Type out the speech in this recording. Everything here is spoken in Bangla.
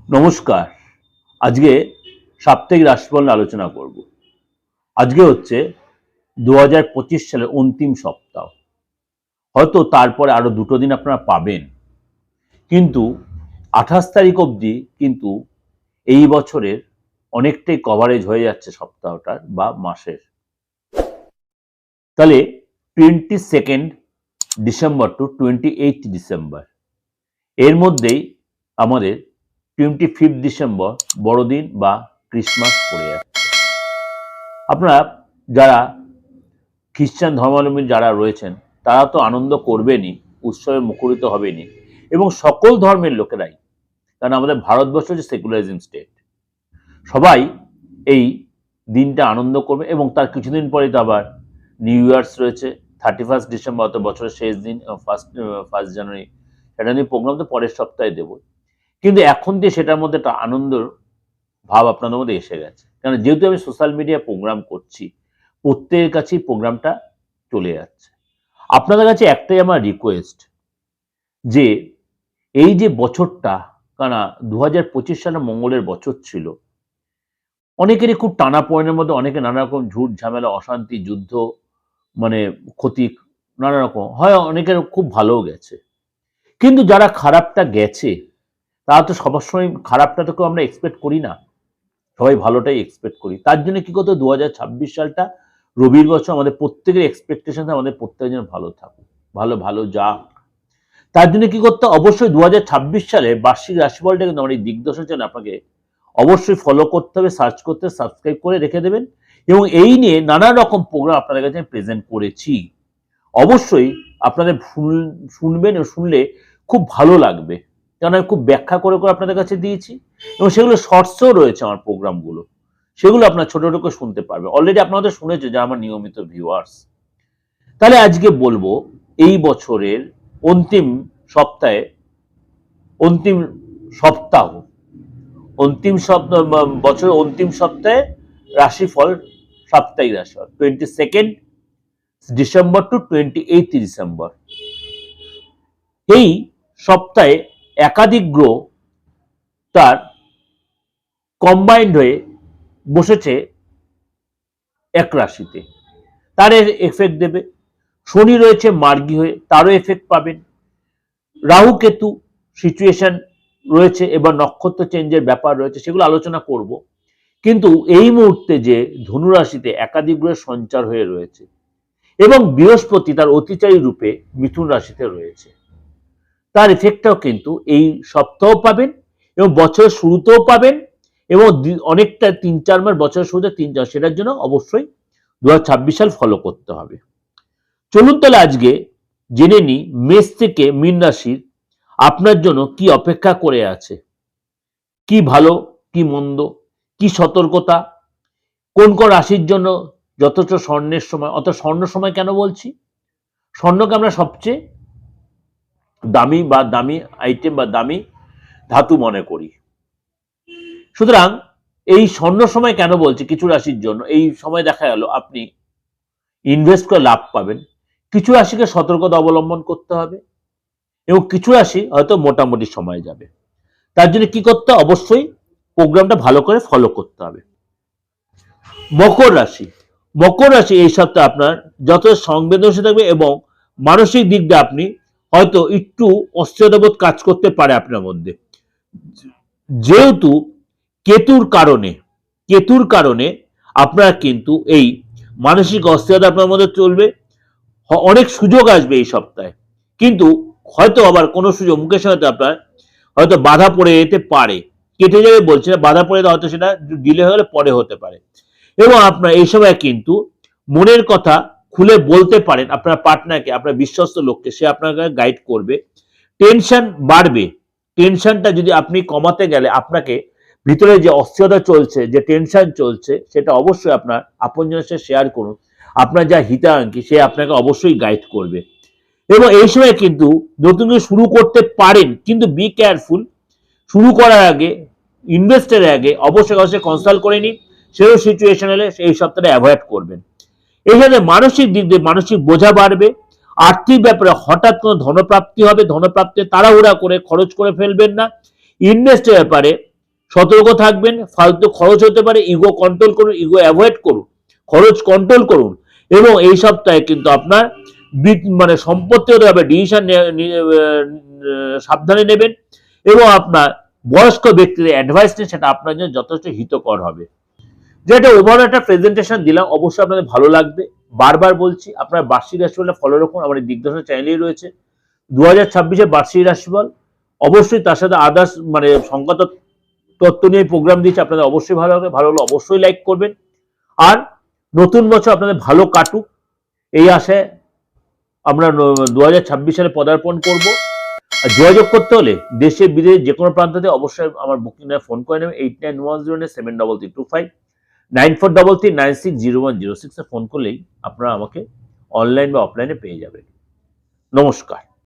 নমস্কার। আজকে সাপ্তাহিক রাশিফল নিয়ে আলোচনা করব। আজকে হচ্ছে 2025 সালের অন্তিম সপ্তাহ। হয়তো তারপরে আরো দুটো দিন আপনারা পাবেন, কিন্তু 28 তারিখ অবধি কিন্তু এই বছরের অনেকটাই কভারেজ হয়ে যাচ্ছে সপ্তাহটার বা মাসের। তাহলে 22 ডিসেম্বর টু 28 ডিসেম্বর এর মধ্যেই আমাদের 25 ডিসেম্বর বড়দিন বা ক্রিসমাস পড়ে যাচ্ছে। আপনারা যারা খ্রিস্টান ধর্মাবলম্বী যারা রয়েছেন তারা তো আনন্দ করবেনই, উৎসবে মুখরিত হবেনই, এবং সকল ধর্মের লোকেরাই, কারণ আমাদের ভারতবর্ষ হচ্ছে সেকুলারিজম স্টেট, সবাই এই দিনটা আনন্দ করবে। এবং তার কিছুদিন পরে তো আবার নিউ ইয়ার্স রয়েছে, 31 ডিসেম্বর, অত বছরের শেষ দিন, ফার্স্ট জানুয়ারি, সেটা নিয়ে প্রোগ্রাম তো পরের সপ্তাহে দেবো। কিন্তু এখন দিয়ে সেটার মধ্যে একটা আনন্দের ভাব আপনাদের মধ্যে এসে গেছে, কারণ যেহেতু আমি সোশ্যাল মিডিয়া প্রোগ্রাম করছি, প্রত্যেকের কাছেই প্রোগ্রামটা চলে যাচ্ছে। আপনাদের কাছে একটাই আমার রিকোয়েস্ট, যে এই যে বছরটা, কারণ 2025 সালে মঙ্গলের বছর ছিল, অনেকেরই খুব টানা পয়নের মধ্যে, অনেকে নানা রকম ঝুট ঝামেলা, অশান্তি, যুদ্ধ, মানে ক্ষতি, নানা রকম হয়, অনেকের খুব ভালোও গেছে। কিন্তু যারা খারাপটা গেছে তারা তো সবসময় খারাপটা তো কেউ আমরা এক্সপেক্ট করি না, সবাই ভালোটাই এক্সপেক্ট করি। তার জন্য কি করতে, 2026 সালটা রবির বছর, আমাদের প্রত্যেকের এক্সপেকটেশন আমাদের প্রত্যেকের জন্য ভালো থাকুক, ভালো ভালো যাক। তার জন্য কি করতে, অবশ্যই 2026 সালে বার্ষিক রাশিফলটা কিন্তু আমার এই দিগদর্শনের জন্য আপনাকে অবশ্যই ফলো করতে হবে, সার্চ করতে, সাবস্ক্রাইব করে রেখে দেবেন। এবং এই নিয়ে নানা রকম প্রোগ্রাম আপনাদের কাছে আমি প্রেজেন্ট করেছি, অবশ্যই আপনাদের শুনবেন, ও শুনলে খুব ভালো লাগবে, কারণ আমি খুব ব্যাখ্যা করে করে আপনাদের কাছে দিয়েছি, এবং সেগুলো শর্টসও রয়েছে আমার প্রোগ্রামগুলো, সেগুলো আপনার ছোট ছোট করে শুনতে পারবে। অলরেডি আপনাদের শুনেছে যারা আমার নিয়মিত ভিউয়ার্স। তাহলে আজকে বলবো এই বছরের অন্তিম সপ্তাহে, অন্তিম সপ্তাহ, বছরের অন্তিম সপ্তাহে রাশিফল, সাপ্তাহিক রাশিফল 22 ডিসেম্বর টু 28 ডিসেম্বর। এই সপ্তাহে একাধিক গ্রহ তার কম্বাইন্ড হয়ে বসেছে এক রাশিতে, তার এফেক্ট দেবে। শনি রয়েছে মার্গী হয়ে, তারও এফেক্ট পাবেন। রাহু কেতু সিচুয়েশন রয়েছে, এবার নক্ষত্র চেঞ্জের ব্যাপার রয়েছে, সেগুলো আলোচনা করব। কিন্তু এই মুহূর্তে যে ধনু রাশিতে একাধিক গ্রহের সঞ্চার হয়ে রয়েছে, এবং বৃহস্পতি তার অতিচারী রূপে মিথুন রাশিতে রয়েছে, তার এফেক্টটাও কিন্তু এই সপ্তাহ পাবেন, এবং বছরের শুরুতেও পাবেন, এবং অনেকটা 3-4 মাস, বছরের শুরুতে 3-4, সেটার জন্য অবশ্যই 2026 সাল ফলো করতে হবে। চলুন তাহলে আজকে জেনে নিই মেষ থেকে মীন রাশির আপনার জন্য কি অপেক্ষা করে আছে, কি ভালো, কি মন্দ, কি সতর্কতা, কোন কোন রাশির জন্য যথেষ্ট স্বর্ণের সময়। অর্থাৎ স্বর্ণ সময় কেন বলছি, স্বর্ণকে আমরা সবচেয়ে দামি বা দামি আইটেম বা দামি ধাতু মনে করি। সুতরাং এই স্বর্ণ সময় কেন বলছি, কিছু রাশির জন্য এই সময় দেখা গেল আপনি ইনভেস্ট করে লাভ পাবেন, কিছু রাশিকে সতর্কতা অবলম্বন করতে হবে, এবং কিছু রাশি হয়তো মোটামুটি সময় যাবে। তার জন্য কি করতে, অবশ্যই প্রোগ্রামটা ভালো করে ফলো করতে হবে। মকর রাশি, মকর রাশি এই সপ্তাহে আপনার যথেষ্ট সংবেদনশীল থাকবে, এবং মানসিক দিক দিয়ে আপনি হয়তো একটু অস্থিরতাবোধ কাজ করতে পারে আপনার মধ্যে, যেহেতু কেতুর কারণে আপনার কিন্তু এই মানসিক অস্থিরতা আপনার মধ্যে চলবে। অনেক সুযোগ আসবে এই সপ্তাহে, কিন্তু হয়তো আবার কোনো সুযোগ মুখের সাথে আপনার হয়তো বাধা পড়ে যেতে পারে, কেটে যাবে বলছে না, বাধা পড়ে হয়তো সেটা ডিলে হলে পরে হতে পারে। এবং আপনার এই সময় কিন্তু মনের কথা খুলে বলতে পারেন আপনার পার্টনারকে, আপনার বিশ্বস্ত লোককে, সে আপনাকে গাইড করবে। টেনশন বাড়বে, টেনশনটা যদি আপনি কমাতে গেলে, আপনাকে ভিতরে যে অস্থিরতা চলছে, যে টেনশন চলছে, সেটা অবশ্যই আপনার আপনজনের সাথে শেয়ার করুন। আপনার যা হিতাকাঙ্ক্ষী সে আপনাকে অবশ্যই গাইড করবে। এবং এই সময় কিন্তু নতুন কিছু শুরু করতে পারেন, কিন্তু বি কেয়ারফুল। শুরু করার আগে, ইনভেস্টের আগে অবশ্যই কনসাল্ট করে নিন, সেরকম সিচুয়েশন হলে এই সপ্তাহে অ্যাভয়েড করবেন। এই জন্য মানসিক দিক দিয়ে মানসিক বোঝা বাড়বে। আর্থিক ব্যাপারে হঠাৎ কোনো ধনপ্রাপ্তি হবে, ধনপ্রাপ্তি তাড়াহুড়া করে খরচ করে ফেলবেন না। ইনভেস্টের ব্যাপারে সতর্ক থাকবেন, ফালতু খরচ হতে পারে, ইগো কন্ট্রোল করুন, ইগো অ্যাভয়েড করুন, খরচ কন্ট্রোল করুন। এবং এই সপ্তাহে কিন্তু আপনার মানে সম্পত্তিগত ব্যাপারে ডিসিশন সাবধানে নেবেন, এবং আপনার বয়স্ক ব্যক্তিদের অ্যাডভাইস নিন, সেটা আপনার জন্য যথেষ্ট হিতকর হবে। যেটা ওভারঅল একটা প্রেজেন্টেশন দিলাম, অবশ্যই আপনাদের ভালো লাগবে। বারবার বলছি, আপনার বার্ষিক রাশিফলটা ফলো রাখুন, আমার এই দিগদর্শন চ্যানেলেই রয়েছে 2026-এর বার্ষিক রাশিফল। অবশ্যই তার সাথে আদার্স মানে সংখ্যা তত্ত্ব নিয়ে প্রোগ্রাম দিয়েছি, আপনাদের অবশ্যই ভালো লাগবে। ভালো হলে অবশ্যই লাইক করবেন। আর নতুন বছর আপনাদের ভালো কাটুক, এই আশায় আমরা 2026 সালে পদার্পণ করব। আর যোগাযোগ করতে হলে দেশে বিদেশে যে কোনো প্রান্ত থেকে অবশ্যই আমার বুকিং নাম্বার ফোন করে নেবেন 8910733325, 9433960106 ফোন করলেই আপনারা আমাকে অনলাইন বা অফলাইনে পেয়ে যাবেন। নমস্কার।